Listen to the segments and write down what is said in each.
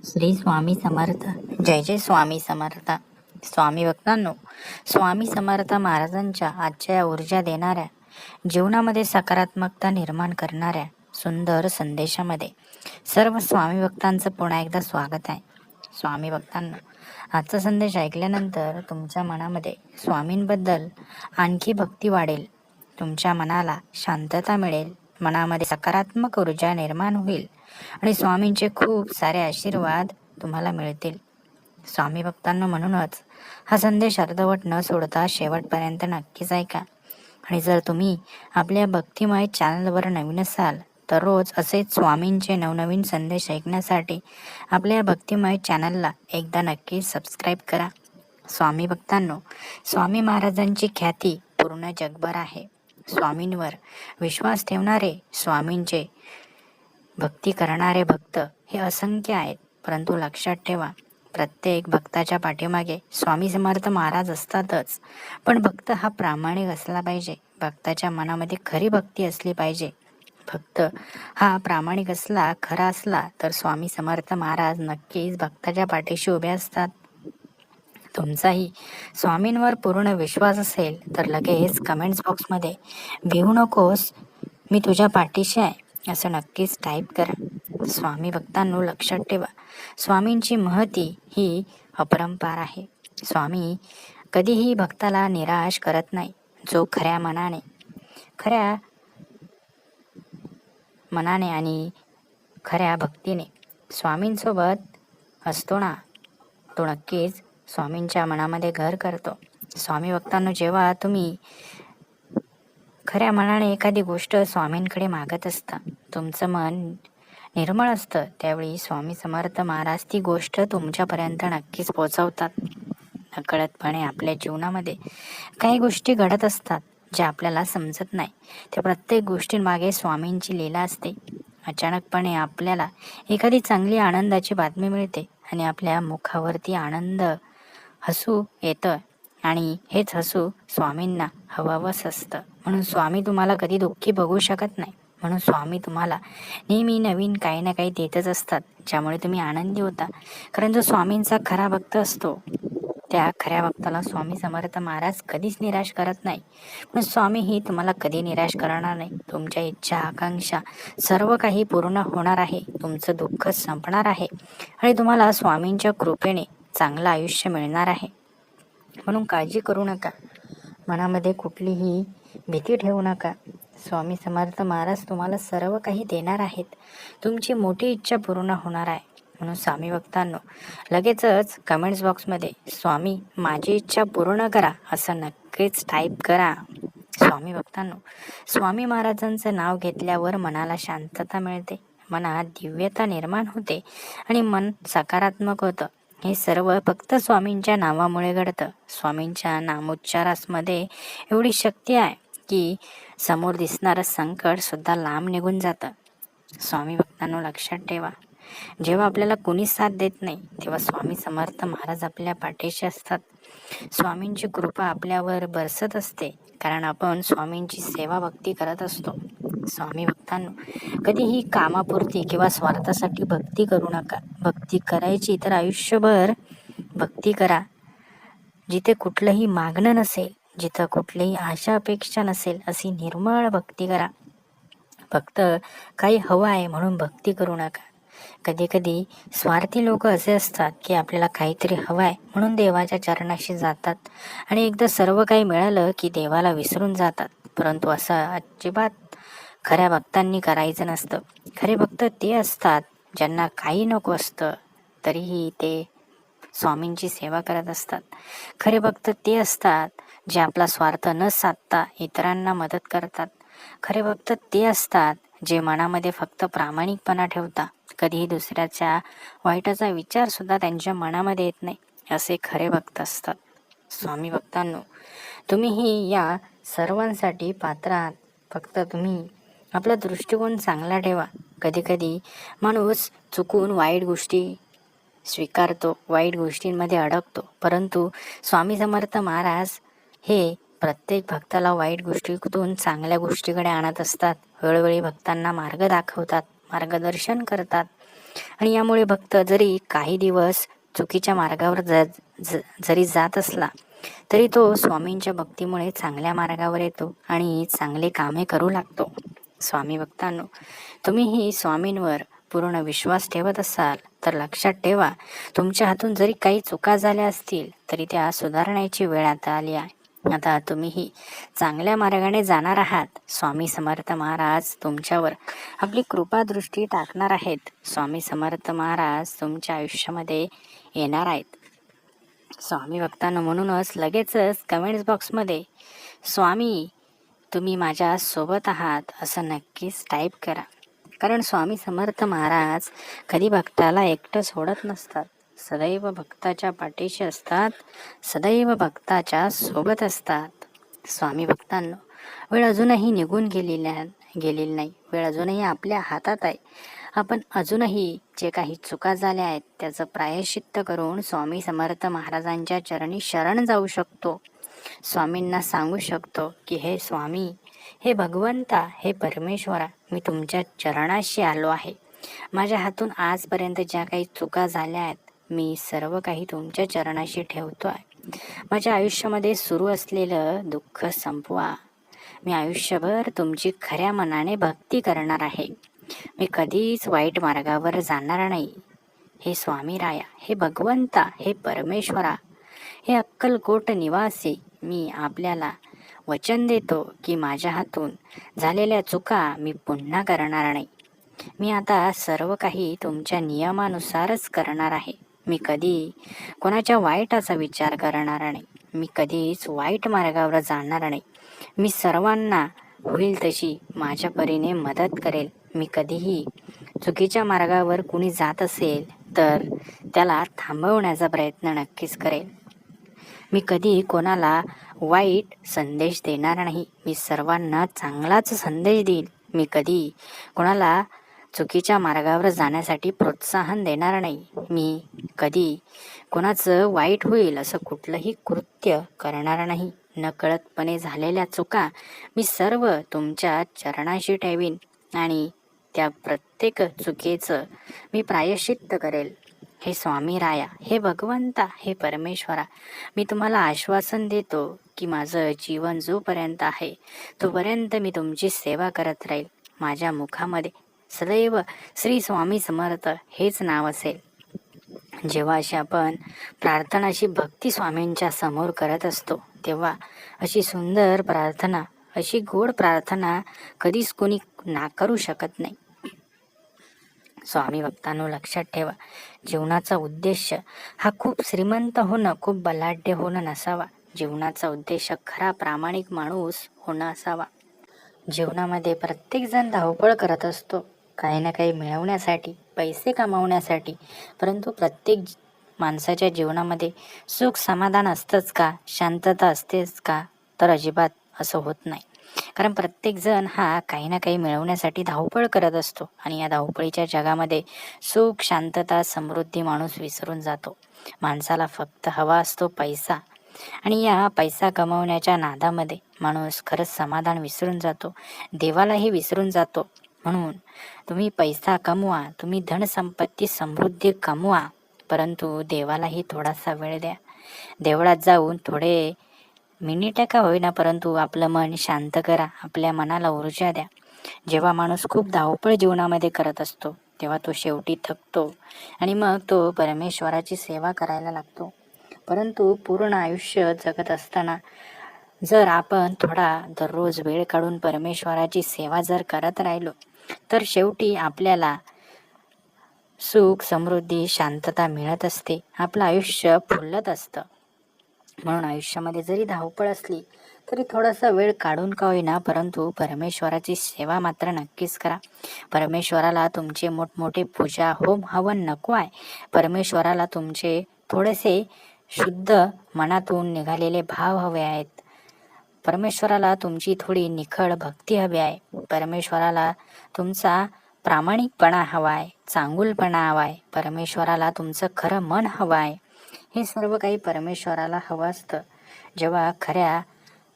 श्री स्वामी समर्थ. जय जय स्वामी समर्थ. स्वामी भक्तांनो, स्वामी समर्थ महाराजांच्या आजच्या ऊर्जा देणाऱ्या, जीवनामध्ये सकारात्मकता निर्माण करणाऱ्या सुंदर संदेशामध्ये सर्व स्वामी भक्तांचं पुन्हा एकदा स्वागत आहे. स्वामी भक्तांनो, आजचा संदेश ऐकल्यानंतर तुमच्या मनामध्ये स्वामींबद्दल आणखी भक्ती वाढेल, तुमच्या मनाला शांतता मिळेल, मनामध्ये सकारात्मक ऊर्जा निर्माण होईल आणि स्वामींचे खूप सारे आशीर्वाद तुम्हाला मिळतील. स्वामी भक्तांनो, म्हणूनच हा संदेश अर्धवट न सोडता शेवटपर्यंत नक्कीच ऐका. आणि जर तुम्ही आपल्या भक्तिमय चॅनलवर नवीन असाल तर रोज असेच स्वामींचे नवनवीन संदेश ऐकण्यासाठी आपल्या भक्तिमय चॅनलला एकदा नक्की सबस्क्राईब करा. स्वामी भक्तांनो, स्वामी महाराजांची ख्याती पूर्ण जगभर आहे. स्वामींवर विश्वास ठेवणारे, स्वामींचे भक्ती करणारे भक्त हे असंख्य आहेत. परंतु लक्षात ठेवा, प्रत्येक भक्ताच्या पाठीमागे स्वामी समर्थ महाराज असतातच. पण भक्त हा प्रामाणिक असला पाहिजे. भक्ताच्या मनामध्ये खरी भक्ती असली पाहिजे. भक्त हा प्रामाणिक असला, खरा असला तर स्वामी समर्थ महाराज नक्कीच भक्ताच्या पाठीशी उभे असतात. तुमचाही स्वामींवर पूर्ण विश्वास असेल तर लगेच कमेंट्स बॉक्समध्ये भिवू नकोस, मी तुझ्या पाठीशी आहे असं नक्कीच टाईप करा. स्वामी भक्तांनो, लक्षात ठेवा, स्वामींची महती ही अपरंपार आहे. स्वामी कधीही भक्ताला निराश करत नाही. जो खऱ्या मनाने आणि खऱ्या भक्तीने स्वामींसोबत असतो ना, तो नक्कीच स्वामींच्या मनामध्ये घर करतो. स्वामी भक्तांनो, जेव्हा तुम्ही खऱ्या मनाने एखादी गोष्ट स्वामींकडे मागत असता, तुमचं मन निर्मळ असतं, त्यावेळी स्वामी समर्थ महाराज ती गोष्ट तुमच्यापर्यंत नक्कीच पोहोचवतात. नकळतपणे आपल्या जीवनामध्ये काही गोष्टी घडत असतात ज्या आपल्याला समजत नाही. त्या प्रत्येक गोष्टींमागे स्वामींची लीला असते. अचानकपणे आपल्याला एखादी चांगली आनंदाची बातमी मिळते आणि आपल्या मुखावरती आनंद हसू येतं आणि हेच हसू स्वामींना हवंच असतं. म्हणून स्वामी तुम्हाला कधी दुःखी बघू शकत नाही. म्हणून स्वामी तुम्हाला नेहमी नवीन काही ना काही देतच असतात, ज्यामुळे तुम्ही आनंदी होता. कारण जो स्वामींचा खरा भक्त असतो, त्या खऱ्या भक्ताला स्वामी समर्थ महाराज कधीच निराश करत नाही. पण स्वामीही तुम्हाला कधी निराश करणार नाही. तुमच्या इच्छा, आकांक्षा सर्व काही पूर्ण होणार आहे. तुमचं दुःख संपणार आहे आणि तुम्हाला स्वामींच्या कृपेने चांगलं आयुष्य मिळणार आहे. म्हणून काळजी करू नका, मनामध्ये कुठलीही भीती ठेवू नका. स्वामी समर्थ महाराज तुम्हाला सर्व काही देणार आहेत. तुमची मोठी इच्छा पूर्ण होणार आहे. म्हणून स्वामी भक्तांनो, लगेचच कमेंट्स बॉक्समध्ये स्वामी माझी इच्छा पूर्ण करा असं नक्कीच टाईप करा. स्वामी भक्तांनो, स्वामी महाराजांचं नाव घेतल्यावर मनाला शांतता मिळते, मनात दिव्यता निर्माण होते आणि मन सकारात्मक होतं. हे सर्व फक्त स्वामींच्या नावामुळे घडतं. स्वामींच्या नामोच्चारामध्ये एवढी शक्ती आहे की समोर दिसणारं संकट सुद्धा लांब निघून जातं. स्वामी भक्तांनो, लक्षात ठेवा, जेव्हा आपल्याला कोणी साथ देत नाही तेव्हा स्वामी समर्थ महाराज आपल्या पाठीशी असतात. स्वामींची कृपा आपल्यावर बरसत असते, कारण आपण स्वामींची सेवा भक्ती करत असतो. स्वामी भक्तांनो, कधीही कामापुरती किंवा स्वार्थासाठी भक्ती करू नका. भक्ती करायची तर आयुष्यभर भक्ती करा. जिथे कुठलंही मागणं नसेल, जिथं कुठलीही आशा अपेक्षा नसेल, अशी निर्मळ भक्ती करा. फक्त काही हवं आहे म्हणून भक्ती करू नका. कधी कधी स्वार्थी लोक असे असतात की आपल्याला काहीतरी हवं आहे म्हणून देवाच्या चरणाशी जातात आणि एकदा सर्व काही मिळालं की देवाला विसरून जातात. परंतु असं अजिबात खऱ्या भक्तांनी करायचं नसतं. खरे भक्त ते असतात ज्यांना काही नको असतं तरीही ते स्वामींची सेवा करत असतात. खरे भक्त ते असतात जे आपला स्वार्थ न साधता इतरांना मदत करतात. खरे भक्त ते असतात जे मनामध्ये फक्त प्रामाणिकपणा ठेवतात. कधीही दुसऱ्याच्या वाईटाचा विचार सुद्धा त्यांच्या मनामध्ये येत नाही, असे खरे भक्त असतात. स्वामी भक्तांनो, तुम्हीही या सर्वांसाठी पात्र आहात. फक्त तुम्ही आपला दृष्टिकोन चांगला ठेवा. कधी कधी माणूस चुकून वाईट गोष्टी स्वीकारतो, वाईट गोष्टींमध्ये अडकतो, परंतु स्वामी समर्थ महाराज हे प्रत्येक भक्ताला वाईट गोष्टीतून चांगल्या गोष्टीकडे आणत असतात. वेळोवेळी भक्तांना मार्ग दाखवतात, मार्गदर्शन करतात. आणि यामुळे भक्त जरी काही दिवस चुकीच्या मार्गावर जरी जात असला तरी तो स्वामींच्या भक्तीमुळे चांगल्या मार्गावर येतो आणि चांगले कामे करू लागतो. स्वामी भक्तांनो, तुम्हीही स्वामींवर पूर्ण विश्वास ठेवत असाल तर लक्षात ठेवा, तुमच्या हातून जरी काही चुका झाल्या असतील तरी त्या सुधारण्याची वेळ आता आली आहे. आता तुम्हीही चांगल्या मार्गाने जाणार आहात. स्वामी समर्थ महाराज तुमच्यावर आपली कृपा दृष्टी टाकणार आहेत. स्वामी समर्थ महाराज तुमच्या आयुष्यामध्ये येणार आहेत. स्वामी भक्तांनो, म्हणूनच लगेचच कमेंट्स बॉक्समध्ये स्वामी तुम्ही माझ्या सोबत आहात असं नक्कीच टाईप करा. कारण स्वामी समर्थ महाराज कधी भक्ताला एकटं सोडत नसतात. सदैव भक्ताच्या पाठीशी असतात, सदैव भक्ताच्या सोबत असतात. स्वामी भक्तांनो, वेळ अजूनही निघून गेलेली नाही. वेळ अजूनही आपल्या हातात आहे. आपण अजूनही जे काही चुका झाल्या आहेत त्याचं प्रायश्चित्त करून स्वामी समर्थ महाराजांच्या चरणी शरण जाऊ शकतो. स्वामींना सांगू शकतो की हे स्वामी, हे भगवंता, हे परमेश्वरा, मी तुमच्या चरणाशी आलो आहे. माझ्या हातून आजपर्यंत ज्या काही चुका झाल्या आहेत मी सर्व काही तुमच्या चरणाशी ठेवतो आहे. माझ्या आयुष्यामध्ये सुरू असलेलं दुःख संपवा. मी आयुष्यभर तुमची खऱ्या मनाने भक्ती करणार आहे. मी कधीच वाईट मार्गावर जाणार नाही. हे स्वामी राया, हे भगवंता, हे परमेश्वरा, हे अक्कलकोट निवासी, मी आपल्याला वचन देतो की माझ्या हातून झालेल्या चुका मी पुन्हा करणार नाही. मी आता सर्व काही तुमच्या नियमानुसारच करणार आहे. मी कधी कोणाच्या वाईटाचा विचार करणार नाही. मी कधीच वाईट मार्गावर जाणार नाही. मी सर्वांना होईल तशी माझ्या परीने मदत करेल. मी कधीही चुकीच्या मार्गावर कुणी जात असेल तर त्याला थांबवण्याचा प्रयत्न नक्कीच करेल. मी कधी कोणाला वाईट संदेश देणार नाही. मी सर्वांना चांगलाच संदेश देईल. मी कधी कोणाला चुकीच्या मार्गावर जाण्यासाठी प्रोत्साहन देणार नाही. मी कधी कोणाचं वाईट होईल असं कुठलंही कृत्य करणार नाही. नकळतपणे झालेल्या चुका मी सर्व तुमच्या चरणाशी ठेवीन आणि त्या प्रत्येक चुकीचं मी प्रायश्चित्त करेल. हे स्वामी राया, हे भगवंता, हे परमेश्वरा, मी तुम्हाला आश्वासन देतो की माझं जीवन जोपर्यंत आहे तोपर्यंत मी तुमची सेवा करत राहील. माझ्या मुखामध्ये सदैव श्री स्वामी समर्थ हेच नाव असेल. जेव्हा अशी आपण प्रार्थना, अशी भक्ती स्वामींच्या समोर करत असतो तेव्हा अशी सुंदर प्रार्थना, अशी गोड प्रार्थना कधीच कोणी नाकारू शकत नाही. स्वामी भक्तांनो, लक्षात ठेवा, जीवनाचा उद्देश हा खूप श्रीमंत होणं, खूप बलाढ्य होणं नसावा. जीवनाचा उद्देश खरा प्रामाणिक माणूस होणं असावा. जीवनामध्ये प्रत्येक जण धावपळ करत असतो काही ना काही मिळवण्यासाठी, पैसे कमावण्यासाठी. परंतु प्रत्येक माणसाच्या जीवनामध्ये सुख समाधान असतंच का, शांतता असतेच का? तर अजिबात असं होत नाही. कारण प्रत्येक जण हा काही ना काही मिळवण्यासाठी धावपळ करत असतो आणि या धावपळीच्या जगामध्ये सुख, शांतता, समृद्धी माणूस विसरून जातो. माणसाला फक्त हवा असतो पैसा आणि या पैसा कमावण्याच्या नादामध्ये माणूस खरंच समाधान विसरून जातो, देवालाही विसरून जातो. म्हणून तुम्ही पैसा कमवा, तुम्ही धनसंपत्ती समृद्धी कमवा, परंतु देवालाही थोडासा वेळ द्या. देवळात जाऊन थोडे मिनिटं का होईना परंतु आपलं मन शांत करा, आपल्या मनाला ऊर्जा द्या. जेव्हा माणूस खूप धावपळ जीवनामध्ये करत असतो तेव्हा तो शेवटी थकतो आणि मग तो परमेश्वराची सेवा करायला लागतो. परंतु पूर्ण आयुष्य जगत असताना जर आपण थोडा दररोज वेळ काढून परमेश्वराची सेवा जर करत राहिलो तर शेवटी आपल्याला सुख, समृद्धी, शांतता मिळत असते. आपलं आयुष्य फुलत असतं. म्हणून आयुष्यामध्ये जरी धावपळ असली तरी थोडासा वेळ काढून का होईना परंतु परमेश्वराची सेवा मात्र नक्कीच करा. परमेश्वराला तुमचे मोठमोठे पूजा, होम, हवन नको आहे. परमेश्वराला तुमचे थोडेसे शुद्ध मनातून निघालेले भाव हवे आहेत. परमेश्वराला तुमची थोडी निखळ भक्ती हवी आहे. परमेश्वराला तुमचा प्रामाणिकपणा हवा आहे, चांगुलपणा हवा आहे. परमेश्वराला तुमचं खरं मन हवं आहे. हे सर्व काही परमेश्वराला हवं असतं. जेव्हा खऱ्या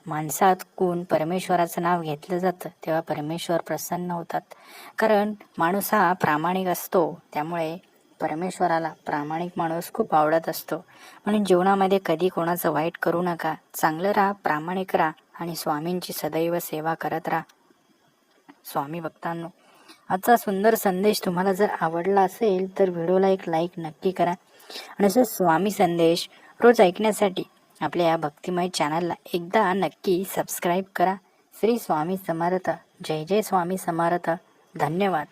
माणसातून परमेश्वराचं नाव घेतलं जातं तेव्हा परमेश्वर प्रसन्न होतात. कारण माणूस हा प्रामाणिक असतो, त्यामुळे परमेश्वराला प्रामाणिक माणूस खूप आवडत असतो. म्हणून जीवनामध्ये कधी कोणाचं वाईट करू नका, चांगलं राहा, प्रामाणिक राहा आणि स्वामींची सदैव सेवा करत राहा. स्वामी भक्तांनो, आजचा सुंदर संदेश तुम्हाला जर आवडला असेल तर व्हिडिओला एक लाईक नक्की करा आणि असे स्वामी संदेश रोज ऐकण्यासाठी आपल्या या भक्तिमय चॅनलला एकदा नक्की सबस्क्राईब करा. श्री स्वामी समर्थ. जय जय स्वामी समर्थ. धन्यवाद.